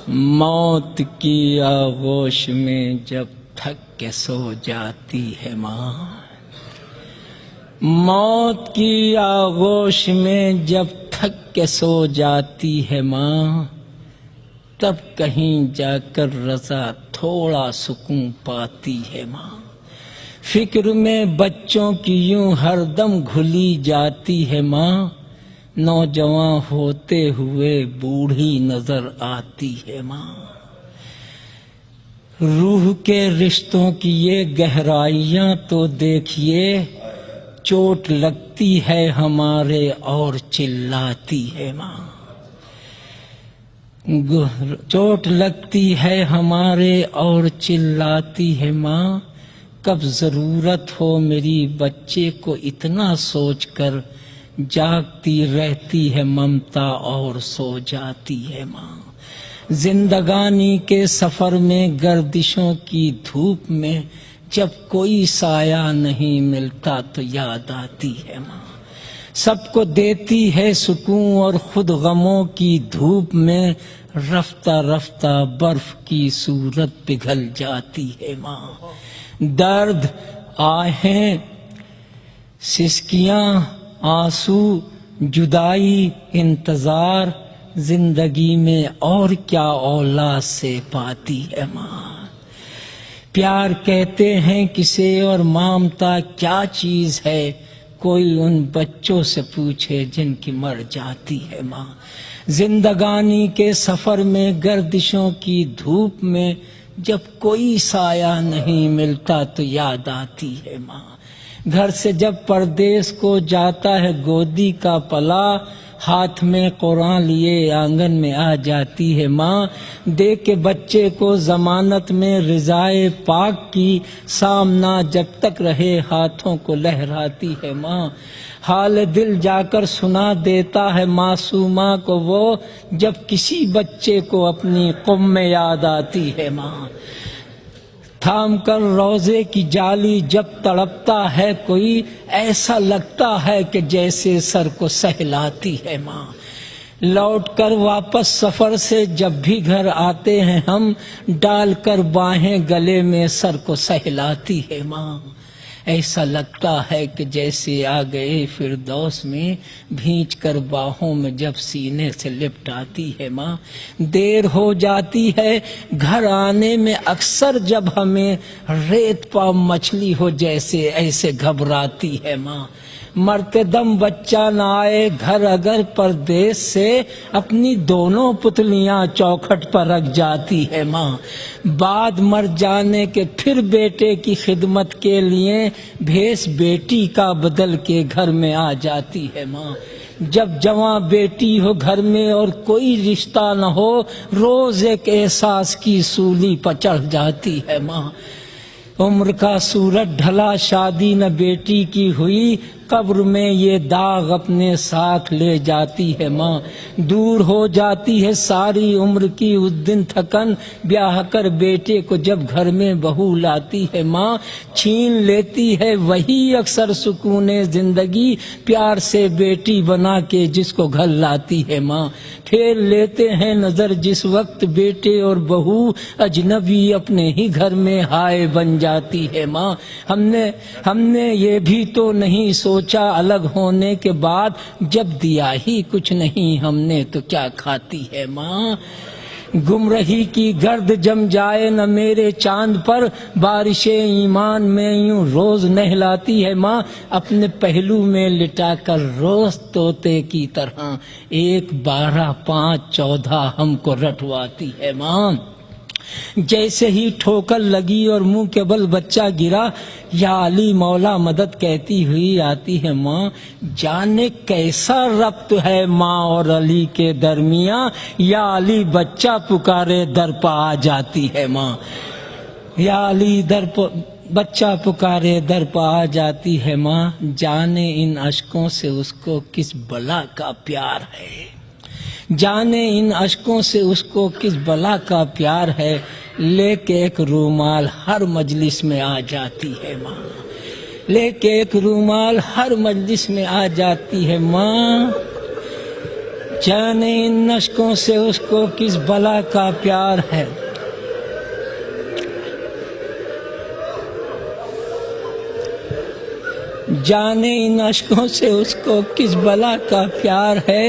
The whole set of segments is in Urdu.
موت کی آغوش میں جب تھک کے سو جاتی ہے ماں، موت کی آغوش میں جب تھک کے سو جاتی ہے ماں، تب کہیں جا کر رضا تھوڑا سکون پاتی ہے ماں۔ فکر میں بچوں کی یوں ہر دم گھلی جاتی ہے ماں، نوجوان ہوتے ہوئے بوڑھی نظر آتی ہے ماں۔ روح کے رشتوں کی یہ گہرائیاں تو دیکھیے، چوٹ لگتی ہے ہمارے اور چلاتی ہے ماں، چوٹ لگتی ہے ہمارے اور چلاتی ہے ماں۔ کب ضرورت ہو میری بچے کو اتنا سوچ کر، جاگتی رہتی ہے ممتا اور سو جاتی ہے ماں۔ زندگانی کے سفر میں گردشوں کی دھوپ میں، جب کوئی سایہ نہیں ملتا تو یاد آتی ہے ماں۔ سب کو دیتی ہے سکون اور خود غموں کی دھوپ میں، رفتہ رفتہ برف کی صورت پگھل جاتی ہے ماں۔ درد، آہیں، سسکیاں، آنسو، جدائی، انتظار، زندگی میں اور کیا اولاد سے پاتی ہے ماں۔ پیار کہتے ہیں کسے اور ممتا کیا چیز ہے، کوئی ان بچوں سے پوچھے جن کی مر جاتی ہے ماں۔ زندگانی کے سفر میں گردشوں کی دھوپ میں، جب کوئی سایہ نہیں ملتا تو یاد آتی ہے ماں۔ گھر سے جب پردیس کو جاتا ہے گودی کا پلا، ہاتھ میں قرآن لیے آنگن میں آ جاتی ہے ماں۔ دے کے بچے کو ضمانت میں رضائے پاک کی، سامنا جب تک رہے ہاتھوں کو لہراتی ہے ماں۔ حال دل جا کر سنا دیتا ہے معصومہ کو وہ، جب کسی بچے کو اپنی قوم میں یاد آتی ہے ماں۔ تھام کر روزے کی جالی جب تڑپتا ہے کوئی، ایسا لگتا ہے کہ جیسے سر کو سہلاتی ہے ماں۔ لوٹ کر واپس سفر سے جب بھی گھر آتے ہیں ہم، ڈال کر باہیں گلے میں سر کو سہلاتی ہے ماں۔ ایسا لگتا ہے کہ جیسے آ گئے فردوس میں، بھینچ کر باہوں میں جب سینے سے لپٹاتی ہے ماں۔ دیر ہو جاتی ہے گھر آنے میں اکثر جب ہمیں، ریت پا مچھلی ہو جیسے ایسے گھبراتی ہے ماں۔ مرتے دم بچہ نہ آئے گھر اگر پردیس سے، اپنی دونوں پتلیاں چوکھٹ پر رکھ جاتی ہے ماں۔ بعد مر جانے کے پھر بیٹے کی خدمت کے لیے، بھیس بیٹی کا بدل کے گھر میں آ جاتی ہے ماں۔ جب جواں بیٹی ہو گھر میں اور کوئی رشتہ نہ ہو، روز ایک احساس کی سولی پر چڑھ جاتی ہے ماں۔ عمر کا سورج ڈھلا شادی نہ بیٹی کی ہوئی، قبر میں یہ داغ اپنے ساتھ لے جاتی ہے ماں۔ دور ہو جاتی ہے ساری عمر کی اس دن تھکن، بیاہ کر بیٹے کو جب گھر میں بہو لاتی ہے ماں۔ چھین لیتی ہے وہی اکثر سکون زندگی، پیار سے بیٹی بنا کے جس کو گھر لاتی ہے ماں۔ پھیر لیتے ہیں نظر جس وقت بیٹے اور بہو، اجنبی اپنے ہی گھر میں ہائے بن جاتی ہے ماں۔ ہم نے یہ بھی تو نہیں سوچا الگ ہونے کے بعد، جب دیا ہی کچھ نہیں ہم نے تو کیا کھاتی ہے ماں۔ گمرہی کی گرد جم جائے نہ میرے چاند پر، بارش ایمان میں یوں روز نہلاتی ہے ماں۔ اپنے پہلو میں لٹا کر روز طوطے کی طرح، 1 12 5 14 ہم کو رٹواتی ہے ماں۔ جیسے ہی ٹھوکر لگی اور منہ کے بل بچہ گرا، یا علی مولا مدد کہتی ہوئی آتی ہے ماں۔ جانے کیسا ربط ہے ماں اور علی کے درمیاں، یا علی بچہ پکارے در پہ آ جاتی ہے ماں۔ یا علی بچہ پکارے در پہ آ جاتی ہے ماں۔ جانے ان اشکوں سے اس کو کس بلا کا پیار ہے، جانے ان اشکوں سے اس کو کس بلا کا پیار ہے، لے کے ایک رومال ہر مجلس میں آ جاتی ہے ماں۔ لے کے ایک رومال ہر مجلس میں آ جاتی ہے ماں۔ جانے ان اشکوں سے اس کو کس بلا کا پیار ہے، جانے ان اشکوں سے اس کو کس بلا کا پیار ہے،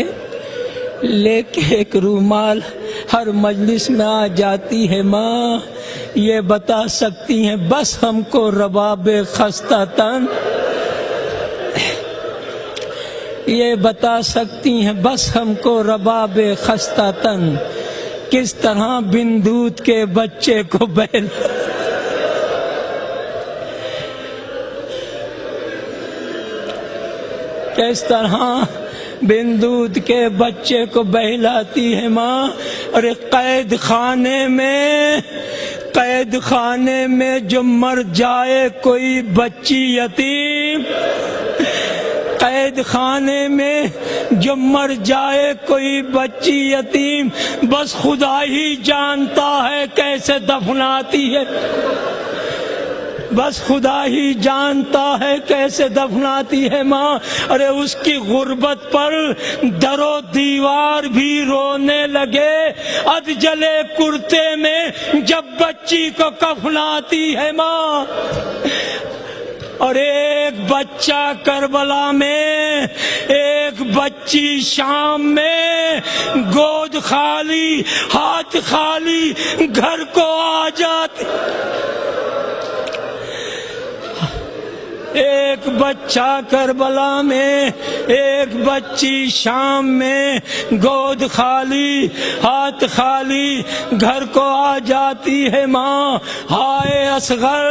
لے کے ایک رومال ہر مجلس میں آ جاتی ہے ماں، یہ بتا سکتی ہیں بس ہم کو رباب خستہ تن، یہ بتا سکتی ہیں بس ہم کو رباب خستہ تن، کس طرح بن دودھ کے بچے کو بہلا، کس طرح بن دودھ کے بچے کو بہلاتی ہے ماں۔ ارے قید خانے میں جو مر جائے کوئی بچی یتیم، قید خانے میں جو مر جائے کوئی بچی یتیم، بس خدا ہی جانتا ہے کیسے دفناتی ہے، بس خدا ہی جانتا ہے کیسے دفناتی ہے ماں۔ ارے اس کی غربت پر در و دیوار بھی رونے لگے، اد جلے کرتے میں جب بچی کو کفناتی ہے ماں۔ اور ایک بچہ کربلا میں، ایک بچی شام میں، گود خالی ہاتھ خالی گھر کو آ جاتی، ایک بچہ کربلا میں، ایک بچی شام میں، گود خالی ہاتھ خالی گھر کو آ جاتی ہے ماں۔ ہائے اصغر،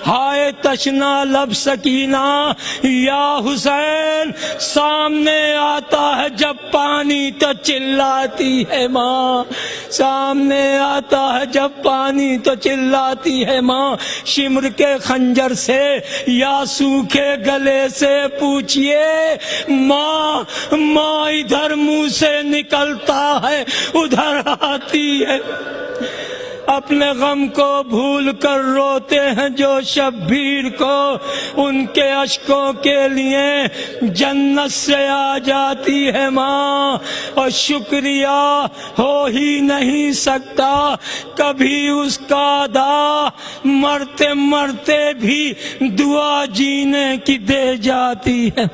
ہائے تشنا لب سکینہ، یا حسین سامنے آتا ہے جب پانی تو چلاتی ہے ماں، سامنے آتا ہے جب پانی تو چلاتی ہے ماں۔ شمر کے خنجر سے یا کے گلے سے پوچھئے، ماں ادھر منہ سے نکلتا ہے ادھر آتی ہے، اپنے غم کو بھول کر روتے ہیں جو شبیر کو، ان کے اشکوں کے لیے جنت سے آ جاتی ہے ماں۔ اور شکریہ ہو ہی نہیں سکتا کبھی اس کا ادا، مرتے مرتے بھی دعا جینے کی دے جاتی ہے۔